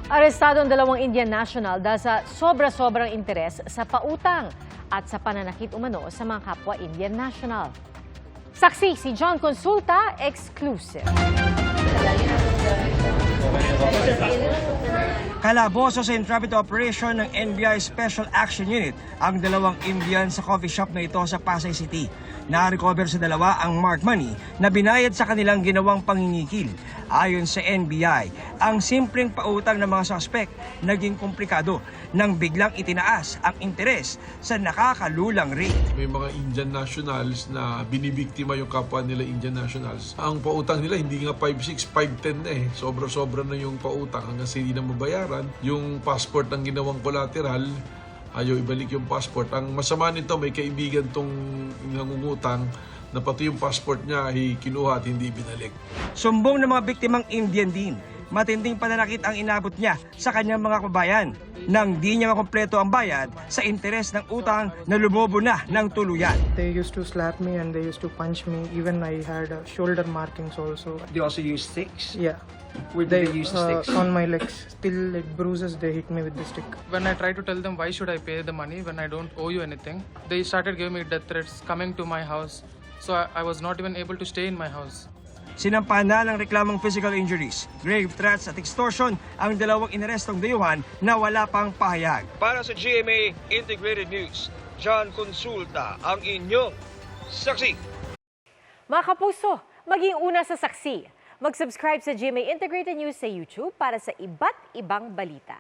Arestado ang dalawang Indian national dahil sa sobra-sobrang interes sa pautang at sa pananakit umano sa mga kapwa Indian national. Saksi si John Consulta, exclusive. Kalaboso sa intrepid operation ng NBI Special Action Unit ang dalawang Indian sa coffee shop na ito sa Pasay City. Na-recover sa dalawa ang marked money na binayad sa kanilang ginawang pangingikil. Ayon sa NBI, ang simpleng pautang ng mga suspect naging komplikado nang biglang itinaas ang interes sa nakakalulang rate. May mga Indian nationals na binibiktima yung kapwa nila Indian nationals. Ang pautang nila hindi nga 5-6, 5-10 na eh. Sobra-sobra na yung pautang hanggang sa hindi na mabayaran. Yung passport ng ginawang collateral, ayaw ibalik yung passport. Ang masama nito, may kaibigan tong nangungutang na pati yung passport niya ay kinuha at hindi binalik. Sumbong ng mga biktimang Indian din. Matinding pananakit ang inabot niya sa kanyang mga kabayan nang di niya makumpleto ang bayad sa interes ng utang na lumobo na ng tuluyan. They used to slap me and they used to punch me. Even I had shoulder markings also. They also use sticks? Yeah. Where did they use the sticks? On my legs. Still like bruises, they hit me with the stick. When I try to tell them why should I pay the money when I don't owe you anything, they started giving me death threats, coming to my house. So I was not even able to stay in my house. Sinampa na ng reklamong physical injuries, grave threats at extortion ang dalawang inarestong dayuhan na wala pang pahayag. Para sa GMA Integrated News, John Consulta ang inyong saksi. Mga kapuso, maging una sa saksi. Mag-subscribe sa GMA Integrated News sa YouTube para sa iba't ibang balita.